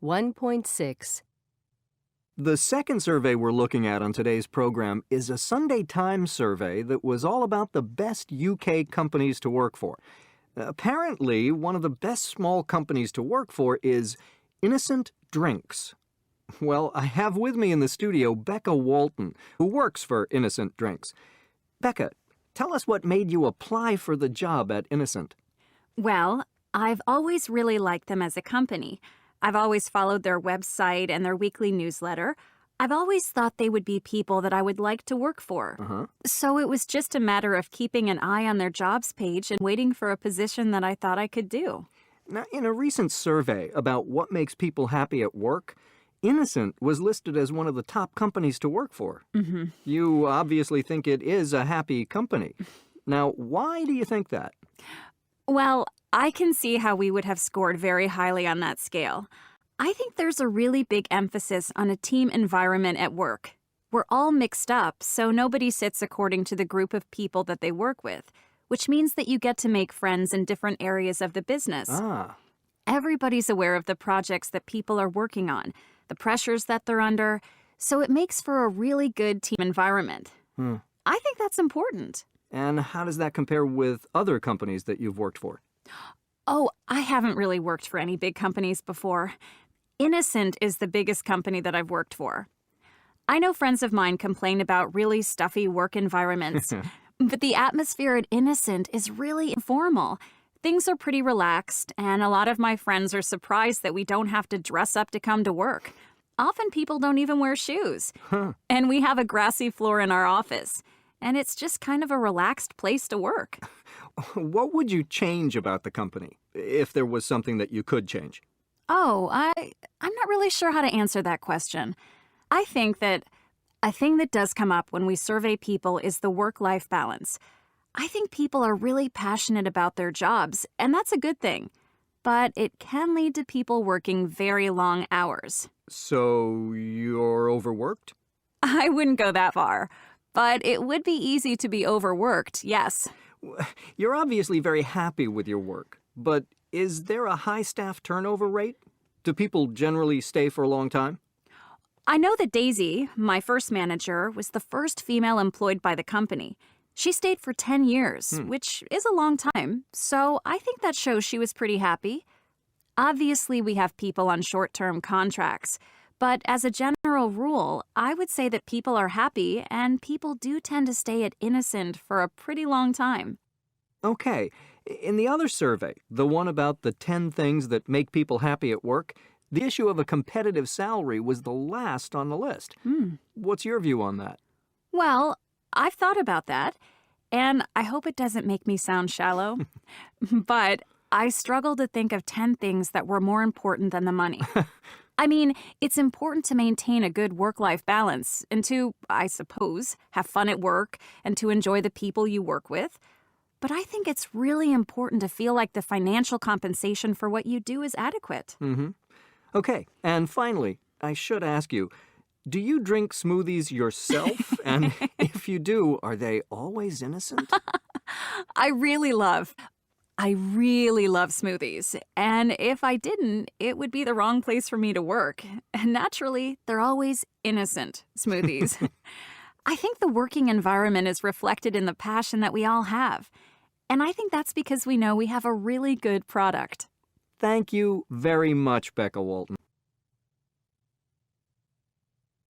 1.6. The second survey we're looking at on today's program is a Sunday Times survey that was all about the best UK companies to work for. Apparently, one of the best small companies to work for is Innocent Drinks. Well, I have with me in the studio Becca Walton, who works for Innocent Drinks. Becca, tell us what made you apply for the job at Innocent. Well, I've always really liked them as a company. I've always followed their website and their weekly newsletter. I've always thought they would be people that I would like to work for. So it was just a matter of keeping an eye on their jobs page and waiting for a position that I thought I could do. Now, in a recent survey about what makes people happy at work, Innocent was listed as one of the top companies to work for. You obviously think it is a happy company. Now, why do you think that? Well, I can see how we would have scored very highly on that scale. I think there's a really big emphasis on a team environment at work. We're all mixed up, so nobody sits according to the group of people that they work with, which means that you get to make friends in different areas of the business. Everybody's aware of the projects that people are working on, the pressures that they're under, so it makes for a really good team environment. I think that's important. And how does that compare with other companies that you've worked for? Oh, I haven't really worked for any big companies before. Innocent is the biggest company that I've worked for. I know friends of mine complain about really stuffy work environments, but the atmosphere at Innocent is really informal. Things are pretty relaxed, and a lot of my friends are surprised that we don't have to dress up to come to work. Often people don't even wear shoes. And we have a grassy floor in our office, and it's just kind of a relaxed place to work. What would you change about the company, if there was something that you could change? Oh, I'm not really sure how to answer that question. I think that a thing that does come up when we survey people is the work-life balance. I think people are really passionate about their jobs, and that's a good thing. But it can lead to people working very long hours. So you're overworked? I wouldn't go that far, but it would be easy to be overworked, yes. You're obviously very happy with your work, but is there a high staff turnover rate? Do people generally stay for a long time? I know that Daisy, my first manager, was the first female employed by the company. She stayed for 10 years, which is a long time, so I think that shows she was pretty happy. Obviously, we have people on short-term contracts, but as a general rule, I would say that people are happy and people do tend to stay at Innocent for a pretty long time. Okay. In the other survey, the one about the 10 things that make people happy at work, the issue of a competitive salary was the last on the list. What's your view on that? Well, I've thought about that, and I hope it doesn't make me sound shallow, but I struggle to think of 10 things that were more important than the money. I mean, it's important to maintain a good work-life balance and to, I suppose, have fun at work and to enjoy the people you work with. But I think it's really important to feel like the financial compensation for what you do is adequate. Okay, and finally, I should ask you, do you drink smoothies yourself? And if you do, are they always innocent? I really love smoothies. And if I didn't, it would be the wrong place for me to work. And naturally, they're always innocent smoothies. I think the working environment is reflected in the passion that we all have. And I think that's because we know we have a really good product. Thank you very much, Becca Walton.